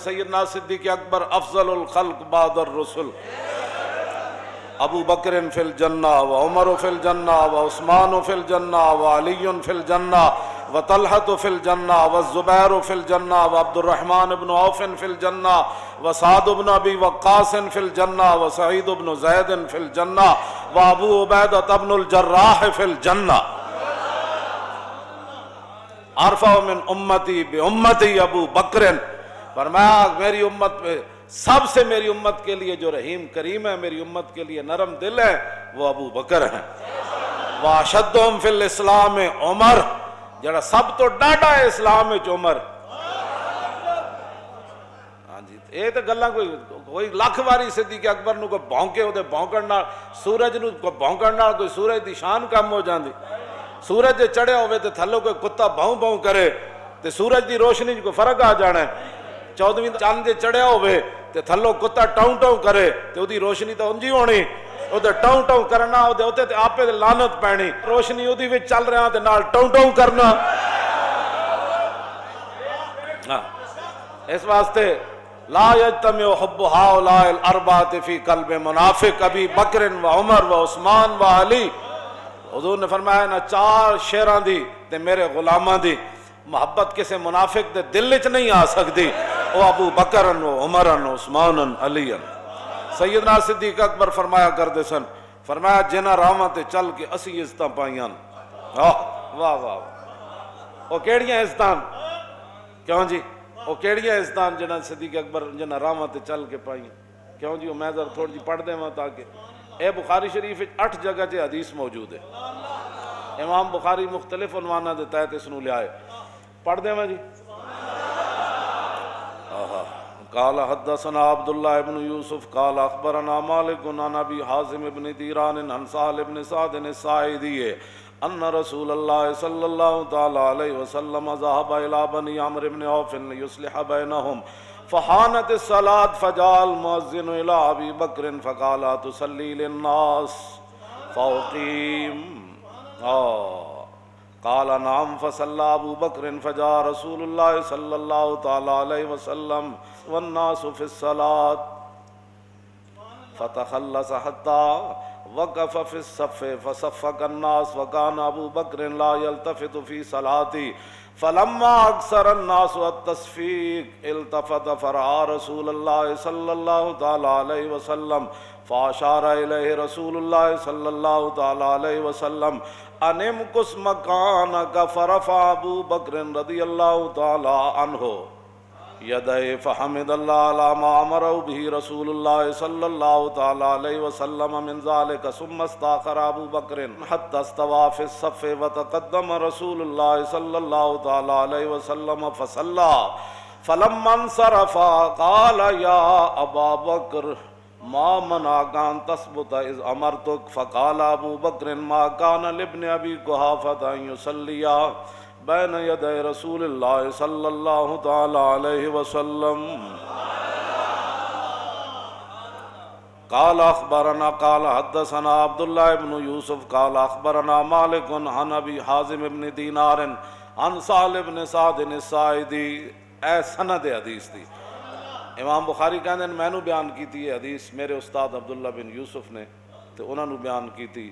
سیدنا صدیق اکبر افضل الخلق بعد الرسل، ابو بکر فی الجنہ و عمر فی الجنہ و عثمان فی الجنہ و علی فی الجنہ و طلحۃ فی الجنہ و الزبیر فی الجنہ و عبد الرحمن بن عوف فی الجنہ و سعد بن ابی وقاص فی الجنہ و سعید بن زید فی الجنہ و ابو عبیدہ بن الجراح فی الجنہ۔ ارفع من امتی بامتی ابو بکر، فرمایا میری امت پہ سب سے میری امت کے لیے جو رحیم کریم ہے، میری امت کے لیے نرم دل ہے، وہ ابو بکر ہیں۔ واشدہم فی الاسلام عمر، جڑا سب تو ڈاڈا ہے اسلام وچ عمر۔ ہاں جی، یہ تو گلاں کوئی لاکھ واری صدیق اکبر نو کوئی بھونکے وہ بھونکن نال، سورج نو کوئی بھونکن نال کوئی سورج دی شان کم ہو جاندی۔ سورج جے چڑھیا ہوئے تے تھلوں کوئی کتا بھوں بھوں کرے تے سورج دی روشنی کوئی فرق آ جانا ہے۔ 14ویں چاند جے چڑھیا ہوئے تے تھلوں کتا ٹاؤں ٹاؤں کرے تے او دی روشنی تو انجی ہونی، او دے ٹاؤں ٹاؤں کرنا، او دے اوتے تے آپے دے لعنت پینی، روشنی او دی وچ چل رہا تے نال ٹاؤں ٹاؤں کرنا۔ اس واسطے لا یجتمع حب ہؤلاء الاربعۃ فی قلب منافق ابی بکر و عمر و عثمان و علی۔ حضور نے فرمایا نہ چار شیراں دی تے میرے غلاماں دی محبت کسے منافق دے دل وچ نہیں آ سکتی، او ابو بکر و عمر و عثمان علی۔ سیدنا صدیق اکبر فرمایا کرتے سن، فرمایا جنہاں راواں تے چل کے اسی عزتاں پائیاں، واہ واہ واہ، او کیڑیاں عزتاں؟ کیوں جی او کیڑیاں عزتاں جنہاں صدیق اکبر جنہاں راواں تے چل کے پائیاں؟ کیوں جی میں ذرا تھوڑی جی پڑھ دیواں تاکہ اے بخاری شریف 8 جگہ تے حدیث موجود ہے۔ امام بخاری مختلف عنواناں دے تحت اس نو لے آئے، پڑھ دیواں جی۔ قال حدثنا عبد الله بن يوسف قال اخبرنا مالك عن ابي حازم بن ديران عن سهل بن سعد الساعدي ان رسول الله صلى الله تعالى عليه وسلم ذهب الى بني عمرو بن عوف ليصلح بينهم فحانت الصلاة فجاء المؤذن الى ابي بكر فقال تصلي للناس فاقيم قال نعم فصلى ابو بكر فجاء رسول الله صلى الله تعالى عليه وسلم والناس في الصلاة فتخلص حتى وقف في الصف فصفق الناس وكان ابو بكر لا يلتفت في صلاته فلما اكثر الناس التصفيق التفت فرأى رسول الله صلى الله تعالى عليه وسلم فاشار الیہ رسول اللہ صلی اللہ تعالی علیہ وسلم ان امکث مکانک فرفع ابو بکر رضی اللہ تعالی عنہ یدہ فحمد اللہ علی ما امرہ بہ رسول اللہ صلی اللہ تعالی علیہ وسلم من ذلک ثم استاخر ابو بکر حتی استوى فی الصف وتقدم رسول اللہ صلی اللہ تعالی علیہ وسلم فصلى فلما انصرف قال یا ابا بکر ما منعك ان تثبت اذ امرتك فقال ابو بکر ما كان لابن ابي قحافة ان يصلي بين يدي رسول الله صلى الله تعالى عليه وسلم قال اخبرنا قال حدثنا عبد الله بن يوسف قال اخبرنا مالك عن ابي حازم بن دينار عن سهل بن سعد الساعدي۔ اے سند حدیث دی امام بخاری کہندے میں نو بیان کیتی ہے حدیث میرے استاد عبداللہ بن یوسف نے تے انہاں نو بیان کیتی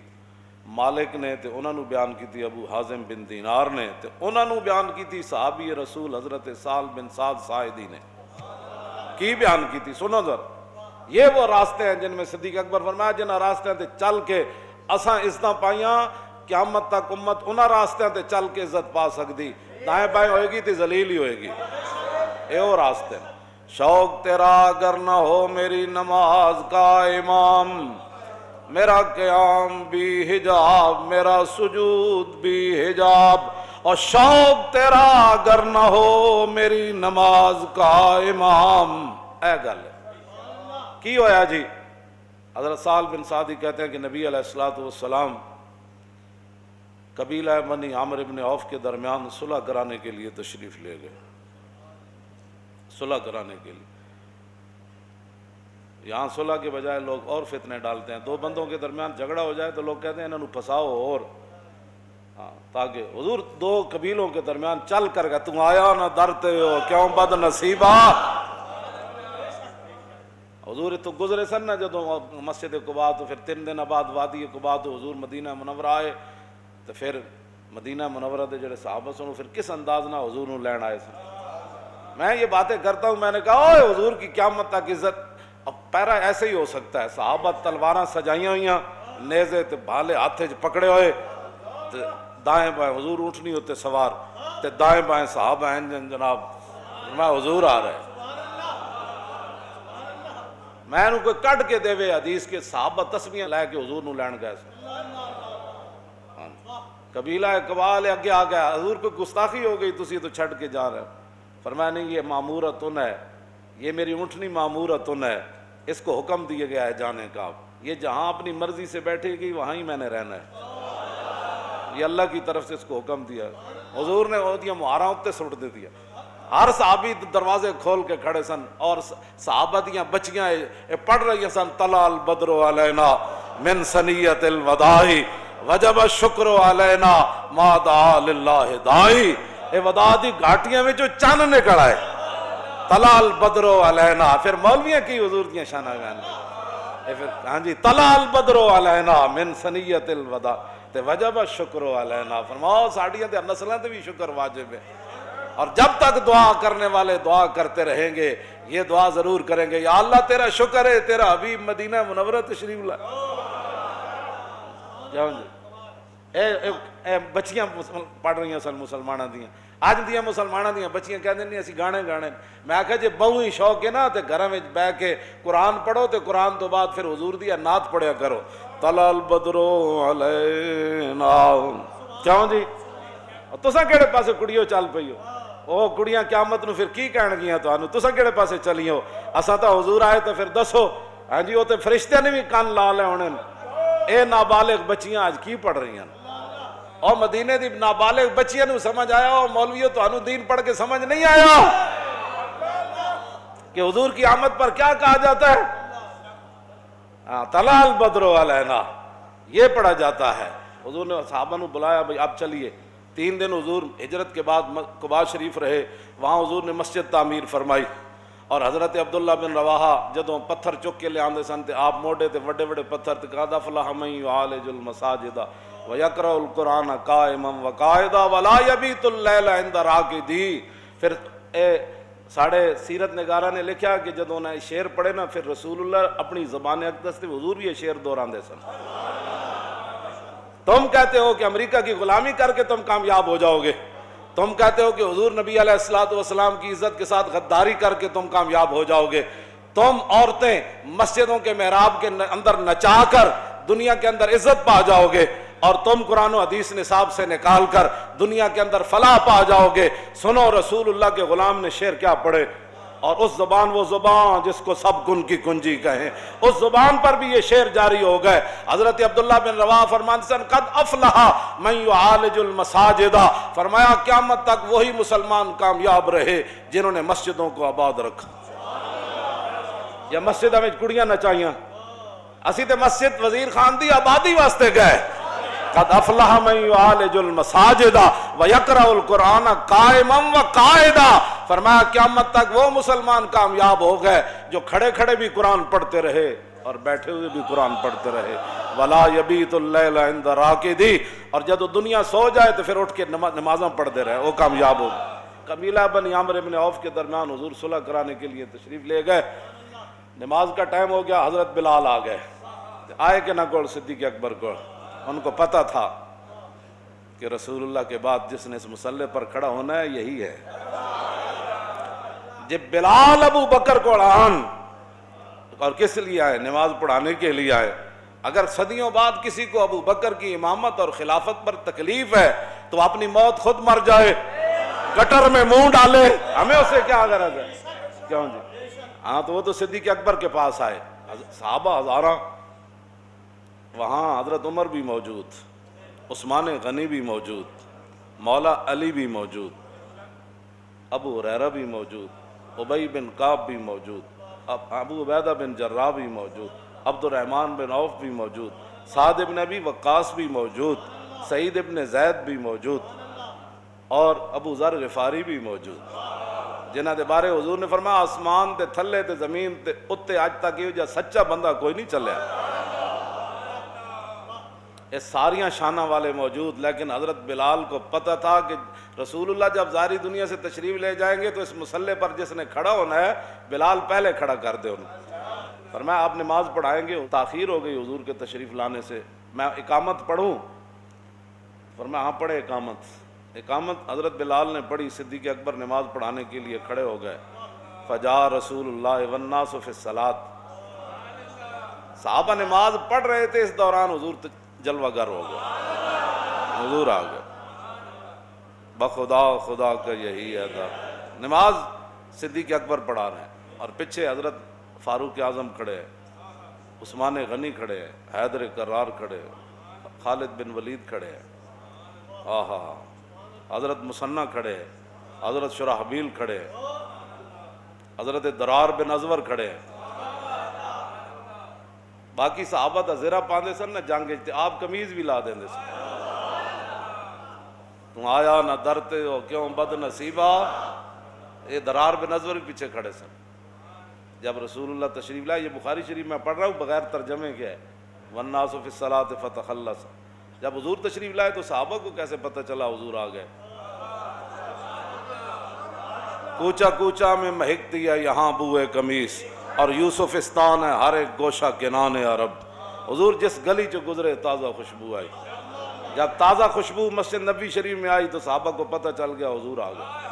مالک نے تے انہاں نو بیان کیتی ابو حازم بن دینار نے تے انہاں نو بیان کیتی صحابی رسول حضرت سہل بن سعد ساعدی نے۔ کی بیان کیتی سنو ذرا، یہ وہ راستے ہیں جن میں صدیق اکبر فرمایا جنہاں راستیاں تے چل کے اساں عزتاں پائیاں، قیامت تک امت انہاں راستیاں تے چل کے عزت پا سکتی، دائیں بائیں ہوئے گی تے ذلیل ہی ہوئے گی۔ اے وہ راستے ہیں۔ شوق تیرا اگر نہ ہو میری نماز کا امام، میرا قیام بھی حجاب میرا سجود بھی حجاب، اور شوق تیرا اگر نہ ہو میری نماز کا امام۔ اے گل کی ہویا جی؟ حضرت سہل بن سعدی کہتے ہیں کہ نبی علیہ السلام قبیلہ بنی عمرو بن عوف کے درمیان صلح کرانے کے لیے تشریف لے گئے، صلح کرانے کے لیے۔ یہاں صلح کے بجائے لوگ اور فتنے ڈالتے ہیں، دو بندوں کے درمیان جھگڑا ہو جائے تو لوگ کہتے ہیں انہوں پھنساؤ اور تاکہ حضور دو قبیلوں کے درمیان چل کر گئے، تم آیا نہ ڈرتے ہو کیوں بد نصیبہ، حضور تو گزرے سن نہ جدوں مسجد قباء تو پھر 3 دن بعد وادی قباء تو حضور مدینہ منورہ آئے، تو پھر مدینہ منورہ دے جڑے صحابہ سن پھر کس انداز نہ حضور نو لین آئے سن۔ میں یہ باتیں کرتا ہوں، میں نے کہا اوے حضور کی قیامت تک عزت، اب پیرا ایسے ہی ہو سکتا ہے، صحابہ تلواراں سجائیاں ہوئیاں، نیزے تے بھالے ہاتھ وچ پکڑے ہوئے، تے دائیں بائیں حضور اونٹنی ہوتے سوار، تے دائیں بائیں صحابہ ہیں جناب، میں حضور آ رہے، میں انہوں کوئی کٹ کے دے وے حدیث کے صحابہ تسبیحاں لے کے حضور نو لین گئے سن، قبیلہ قبال اگے آ گیا، حضور کو گستاخی ہو گئی، تسی تو چھڑ کے جا رہے، فرمایا نہیں یہ معمورتن ہے، یہ میری اونٹنی معمورتن ہے، اس کو حکم دیا گیا ہے جانے کا، یہ جہاں اپنی مرضی سے بیٹھے گی وہاں ہی میں نے رہنا ہے، یہ اللہ کی طرف سے اس کو حکم دیا، حضور نے وہ دیا مہاراں اتے سٹ دے دیا، ہر صحابی دروازے کھول کے کھڑے سن، اور صحابہ دیاں بچیاں پڑھ رہی سن، طلع البدر علینا من ثنیۃ الوداع وجب الشکر علینا ما دعا للہ داعی، اے وداع دی گھاٹیاں میں جو چند نکل آئے، طلع البدر علینا، پھر مولویاں کی حضور دیاں شانہ بیان پھر ہاں جی، طلع البدر علینا من ثنیۃ الوداع تے وجب الشکر علینا، فرماؤ ساڑیاں تے نسلاں تے بھی شکر واجب ہے، اور جب تک دعا کرنے والے دعا کرتے رہیں گے، یہ دعا ضرور کریں گے، یا اللہ تیرا شکر ہے تیرا حبیب مدینہ منورہ تشریف لائے، جاؤ جی، اے بچیاں پڑھ رہی ہیں سن مسلمانہ دیاں، آج دیاں مسلمانہ دیاں بچیاں کہتے نہیں اسی گانے گانے، میں کہا جی بہو ہی شوق ہے نا تے گھراں وچ بیٹھ کے قرآن پڑھو تے قرآن تو بعد پھر حضور دی نعت پڑھیا کرو، طلع البدر علینا، کیوں جی تساں کیڑے پاسے کڑیو چل پئی ہو، او کڑیاں قیامت نو پھر کی کہن گیاں تانوں، تساں کیڑے پاسے چلی ہو، اساں تا حضور آئے تو پھر دسو، ہاں جی وہ تے فرشتے نے بھی کان لا لے ہونے، اے نابالغ بچیاں آج کی پڑھ رہی ہیں، اور مدینے دی نابالغ بچیاں نو سمجھ آیا، اور مولویوں تو دین پڑھ کے سمجھ نہیں آیا کہ حضور کی آمد پر کیا کہا جاتا ہے، طلع البدر علینا، یہ پڑھا جاتا ہے۔ حضور نے صحابہ نو بلایا بھئی آپ چلیے، 3 دن حضور ہجرت کے بعد قباء شریف رہے، وہاں حضور نے مسجد تعمیر فرمائی، اور حضرت عبداللہ بن رواحہ جدوں پتھر چک کے لے آندے سن تے آپ موڑے تے وڈے وڈے پتھر تے قد افلح من یعالج المساجد ویقرأ القرآن قائما وقاعدا ولا یبیت اللیل عند راقدی، پھر ساڑھے سیرت نگارہ نے لکھا کہ جدوں نے شعر پڑھے نا پھر رسول اللہ اپنی زبان اقدس سے حضور بھی یہ شعر دوران دے سن، تم کہتے ہو کہ امریکہ کی غلامی کر کے تم کامیاب ہو جاؤ گے، تم کہتے ہو کہ حضور نبی علیہ السلام کی عزت کے ساتھ غداری کر کے تم کامیاب ہو جاؤ گے، تم عورتیں مسجدوں کے محراب کے اندر نچا کر دنیا کے اندر عزت پا جاؤ گے، اور تم قرآن و حدیث نصاب سے نکال کر دنیا کے اندر فلاح پا جاؤ گے۔ سنو رسول اللہ کے غلام نے شعر کیا پڑھے، اور اس زبان وہ زبان جس کو سب کن کی کنجی کہیں، اس زبان پر بھی یہ شعر جاری ہو گئے۔ حضرت عبداللہ بن رواحہ فرماتے سن قد افلح من یعالج المساجد، فرمایا قیامت تک وہی مسلمان کامیاب رہے جنہوں نے مسجدوں کو آباد رکھا، یا مسجدوں میں کڑیاں نچائیاں، اسی تے مسجد وزیر خان دی آبادی واسطے گئے، قد افلح من یعالج المساجد ویقرأ القرآن قائما وقاعدا، فرمایا قیامت تک وہ مسلمان کامیاب ہو گئے جو کھڑے کھڑے بھی قرآن پڑھتے رہے اور بیٹھے ہوئے بھی قرآن پڑھتے رہے، ولا یبیت اللیل عند راقدی، اور جب دنیا سو جائے تو پھر اٹھ کے نمازاں پڑھتے رہے، وہ کامیاب ہو گئے۔ قبیلہ بن عامر بن عوف کے درمیان حضور صلح کرانے کے لیے تشریف لے گئے، نماز کا ٹائم ہو گیا، حضرت بلال آ گئے، آئے کہ نہ کول صدیق اکبر کو، ان کو پتہ تھا کہ رسول اللہ کے بعد جس نے اس مسلح پر کھڑا ہونا ہے یہی ہے، جب بلال ابو بکر کو آن، اور کس لیے آئے؟ نماز پڑھانے کے لیے آئے۔ اگر صدیوں بعد کسی کو ابو بکر کی امامت اور خلافت پر تکلیف ہے تو اپنی موت خود مر جائے، گٹر میں منہ ڈالے، ہمیں اسے کیا غرض ہے؟ کیوں جی؟ ہاں تو وہ تو صدیق اکبر کے پاس آئے، صحابہ ہزاراں، وہاں حضرت عمر بھی موجود، عثمان غنی بھی موجود، مولا علی بھی موجود، ابو ہریرہ بھی موجود، ابی بن کعب بھی موجود، ابو عبیدہ بن جراح بھی موجود، عبد الرحمن بن عوف بھی موجود، سعد بن ابی وقاص بھی موجود، سعید بن زید بھی موجود، اور ابو ذر غفاری بھی موجود، جنہاں دے بارے حضور نے فرمایا آسمان تے تھلے تے زمین تے اتے اج تک یہ جا سچا بندہ کوئی نہیں چلیا. یہ ساریاں شانہ والے موجود، لیکن حضرت بلال کو پتہ تھا کہ رسول اللہ جب ظاہری دنیا سے تشریف لے جائیں گے تو اس مسلح پر جس نے کھڑا ہونا ہے بلال پہلے کھڑا کر دے انہیں. فرمایا آپ نماز پڑھائیں گے؟ تاخیر ہو گئی حضور کے تشریف لانے سے، میں اقامت پڑھوں؟ فرمایا ہاں پڑھے اقامت. اقامت حضرت بلال نے پڑھی، صدیق اکبر نماز پڑھانے کے لیے کھڑے ہو گئے. فجاء رسول اللہ والناس فی الصلاۃ. صحابہ نماز پڑھ رہے تھے، اس دوران حضور جلوہ گر ہو گئے، حضور آ گئے. بخدا خدا کا یہی ادا. نماز صدیق اکبر پڑھا رہے ہیں اور پیچھے حضرت فاروق اعظم کھڑے ہیں، عثمان غنی کھڑے ہیں، حیدر کرار کھڑے ہیں، خالد بن ولید کھڑے ہیں، حضرت مسنہ کھڑے ہیں، حضرت شرحبیل کھڑے ہیں، حضرت درار بن ازور کھڑے ہیں. باقی صحابہ دا زیرہ پاندے سن نہ جنگ اجتے، آپ قمیض بھی لا دیندے سن. تم آیا نہ درتے ہو کیوں بد نصیبہ. یہ درار بن ازور بھی پیچھے کھڑے سن. جب رسول اللہ تشریف لائے، یہ بخاری شریف میں پڑھ رہا ہوں بغیر ترجمے کے ہے، والناس فی الصلاۃ فتخلص. جب حضور تشریف لائے تو صحابہ کو کیسے پتہ چلا حضور آ گئے؟ کوچا کوچا میں مہکتی ہے یہاں بوئے قمیص، اور یوسفستان ہے ہر ایک گوشہ کنان عرب. حضور جس گلی چ گزرے تازہ خوشبو آئی. جب تازہ خوشبو مسجد نبی شریف میں آئی تو صحابہ کو پتہ چل گیا حضور آ گئے.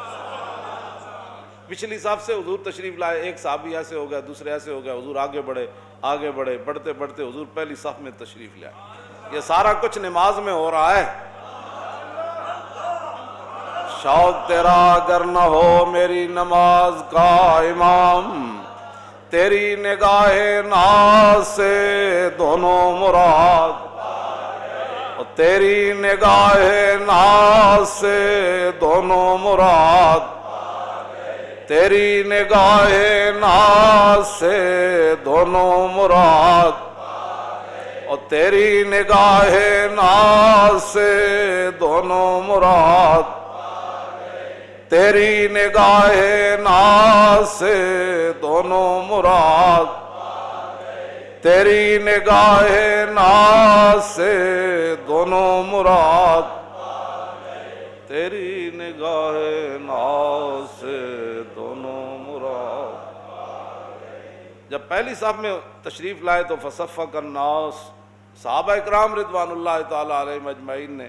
پچھلی صف سے حضور تشریف لائے، ایک صحابی ایسے ہو گیا، دوسرے ایسے ہو گیا، حضور آگے بڑھے آگے بڑھے، بڑھتے بڑھتے حضور پہلی صف میں تشریف لائے. یہ سارا کچھ نماز میں ہو رہا ہے. شوق تیرا اگر نہ ہو میری نماز کا امام، تیری نگاہ ناز سے دونوں مراد، تیری نگاہ ناز سے دونوں مراد، تیری نگاہ ناز سے دونوں مراد، اور تیری نگاہ ناز سے دونوں مراد، تیری نگاہ ناز سے دونوں مراد، تیری نگاہ ناز سے دونوں مراد، تیری نگاہ ناز سے دونوں مراد. جب پہلی صف میں تشریف لائے تو فصفق الناس، صحابہ اکرام رضوان اللہ تعالی علیہم اجمعین نے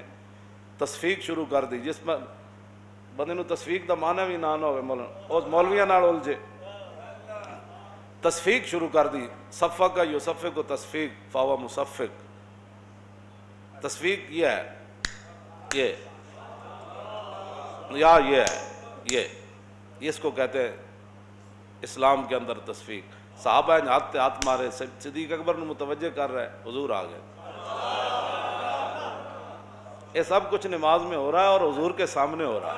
تصفیق شروع کر دی. جس میں بندے نو تصفیق دا معنی بھی نہ ہوئے، مولویاں نال الجھے، تصفیق شروع کر دی. صفق کا یصفق و تصفیق فاو مصفق. تصفیق یہ ہے، یہ یا یہ ہے، یہ اس کو کہتے ہیں اسلام کے اندر تصفیق. صحابہ نے ہاتھ مارے، صدیق اکبر نے متوجہ کر رہے حضور آ گئے. یہ سب کچھ نماز میں ہو رہا ہے اور حضور کے سامنے ہو رہا ہے.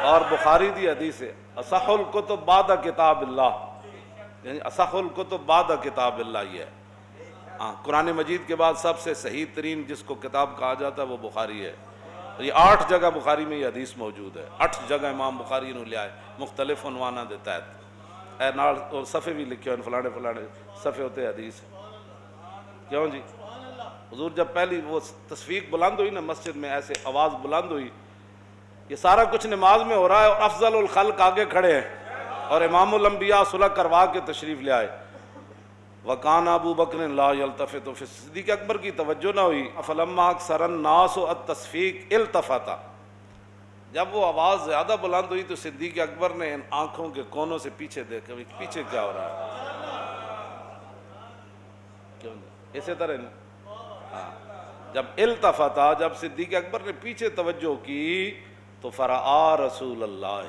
اور بخاری دی حدیث ہے اصح الکتب بعد کتاب اللہ، یعنی اصح الکتب بعد کتاب اللہ. یہ ہے قرآن مجید کے بعد سب سے صحیح ترین جس کو کتاب کہا جاتا ہے وہ بخاری ہے. یہ 8 جگہ بخاری میں یہ حدیث موجود ہے. 8 جگہ امام بخاری نے لیا ہے مختلف عنوانہ دے تحت. اے نال اور صفحے بھی لکھے ہوئے فلانے فلانے صفحے ہوتے حدیث. کیوں جی؟ حضور جب پہلی وہ تصفیق بلند ہوئی نا مسجد میں، ایسے آواز بلند ہوئی، یہ سارا کچھ نماز میں ہو رہا ہے اور افضل الخلق آگے کھڑے ہیں اور امام الانبیاء صلح کروا کے تشریف لے آئے. وَقَانَ ابو بکر لا يلتفت. پھر صدیق اکبر کی توجہ نہ ہوئی. فَلَمَّا أَكْثَرَ النَّاسُ التَّصْفِيقَ التفت. جب وہ آواز زیادہ بلند ہوئی تو صدیق اکبر نے ان آنکھوں کے کونوں سے پیچھے دیکھا، پیچھے کیا ہو رہا ہے. اسی طرح جب التفتا، جب صدیق اکبر نے پیچھے توجہ کی تو فرآ رسول اللہ.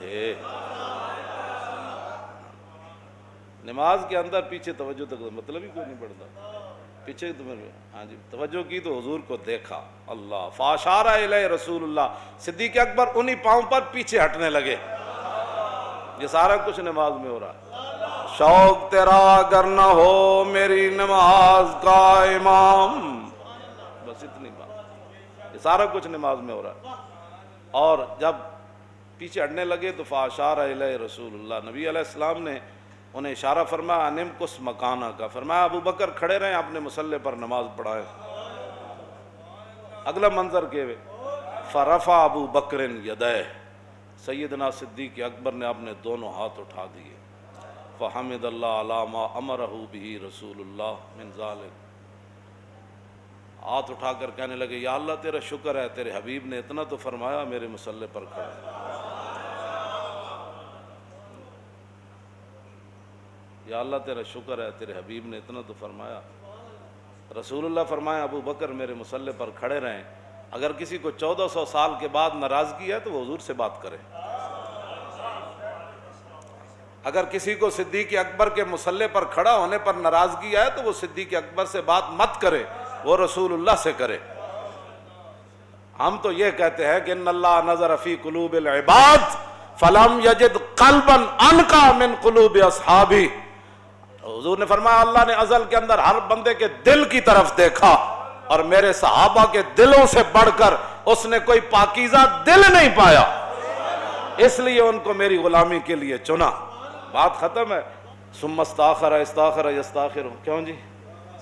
نماز کے اندر پیچھے توجہ تک مطلب ہی کوئی نہیں پڑتا. پیچھے ہاں جی توجہ کی تو حضور کو دیکھا. اللہ فاشارہ الیہ رسول اللہ. صدیق اکبر انہی پاؤں پر پیچھے ہٹنے لگے. یہ سارا کچھ نماز میں ہو رہا ہے. شوق تیرا اگر نہ ہو میری نماز کا امام، بس اتنی بات. یہ سارا کچھ نماز میں ہو رہا ہے. اور جب پیچھے ہٹنے لگے تو فاشار الیہ رسول اللہ، نبی علیہ السلام نے انہیں اشارہ فرمایا انم کس مکانہ کا، فرمایا ابو بکر کھڑے رہیں اپنے مصلی پر نماز پڑھائیں۔ اگلا منظر کے فرفع ابو بکر یدیہ، سیدنا صدیق اکبر نے اپنے دونوں ہاتھ اٹھا دیے، فحمد اللہ علی ما امرہ بہ رسول اللہ من ذلک، ہاتھ اٹھا کر کہنے لگے یا اللہ تیرا شکر ہے، تیرے حبیب نے اتنا تو فرمایا میرے مصلی پر کھڑے۔ یا اللہ تیرا شکر ہے، تیرے حبیب نے اتنا تو فرمایا۔ رسول اللہ فرمایا ابو بکر میرے مصلی پر کھڑے رہیں، اگر کسی کو 1400 سال کے بعد ناراضگی ہے تو وہ حضور سے بات کرے، اگر کسی کو صدیق اکبر کے مصلی پر کھڑا ہونے پر ناراضگی ہے تو وہ صدیق اکبر سے بات مت کرے، وہ رسول اللہ سے کرے۔ ہم تو یہ کہتے ہیں کہ ان اللہ نظر فی قلوب العباد فلم یجد قلبا انقی من قلوب اصحابی، حضور نے فرمایا اللہ نے ازل کے اندر ہر بندے کے دل کی طرف دیکھا اور میرے صحابہ کے دلوں سے بڑھ کر اس نے کوئی پاکیزہ دل نہیں پایا، اس لیے ان کو میری غلامی کے لیے چنا۔ بات ختم ہے۔ ثم استاخر استاخر یستاخر، کیوں جی؟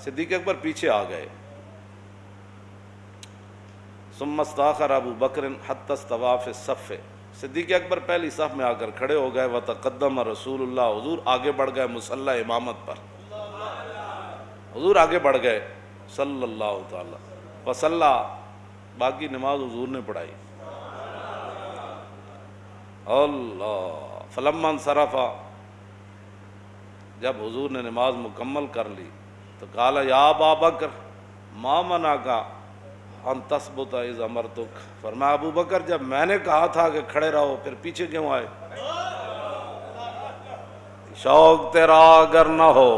صدیق اکبر پیچھے آ گئے۔ ثم استاخر ابو بکر حتی استوى فی الصف، صدیق اکبر پہلی صف میں آ کر کھڑے ہو گئے، وتقدم رسول اللہ، حضور آگے بڑھ گئے مصلی امامت پر، حضور آگے بڑھ گئے صلی اللہ تعالی وصلی، باقی نماز حضور نے پڑھائی۔ اللہ فلما انصرف، جب حضور نے نماز مکمل کر لی تو قال یا ابا بکر ما منعک ان تثبت اذ امرتک، فرمایا ابو بکر جب میں نے کہا تھا کہ کھڑے رہو پھر پیچھے کیوں آئے؟ شوق تیرا اگر نہ ہو،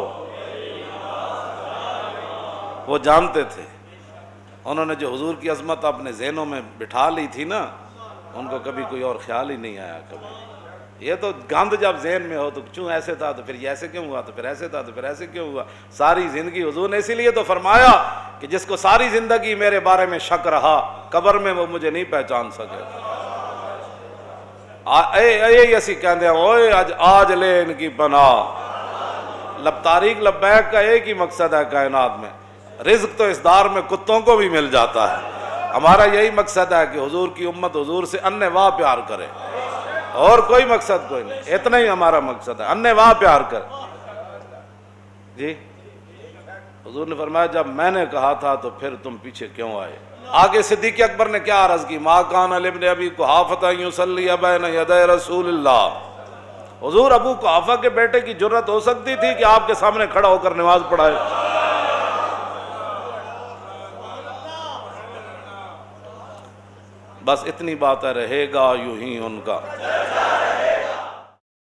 وہ جانتے تھے، انہوں نے جو حضور کی عظمت اپنے ذہنوں میں بٹھا لی تھی نا، ان کو کبھی کوئی اور خیال ہی نہیں آیا کبھی۔ یہ تو گند جب ذہن میں ہو تو کیوں ایسے تھا تو پھر یہ ایسے کیوں ہوا، تو پھر ایسے تھا تو پھر ایسے کیوں ہوا، ساری زندگی حضور نے اسی لیے تو فرمایا کہ جس کو ساری زندگی میرے بارے میں شک رہا قبر میں وہ مجھے نہیں پہچان سکے۔ اسی کہندے اوئے آج لے ان کی پناہ، تاریخ لبیک کا ایک ہی مقصد ہے کائنات میں، رزق تو اس دار میں کتوں کو بھی مل جاتا ہے، ہمارا یہی مقصد ہے کہ حضور کی امت حضور سے انِ واہ پیار کرے، اور کوئی مقصد کوئی نہیں، اتنا ہی ہمارا مقصد ہے، انِ واہ پیار کرے۔ جی حضور نے فرمایا جب میں نے کہا تھا تو پھر تم پیچھے کیوں آئے؟ آگے صدیق اکبر نے کیا عرض کی، ما کان لابن ابی قحافہ یصلی بین یدی رسول اللہ، حضور ابو قحافہ کے بیٹے کی جرت ہو سکتی تھی کہ آپ کے سامنے کھڑا ہو کر نماز پڑھائے؟ بس اتنی بات ہے، رہے گا یوں ہی ان کا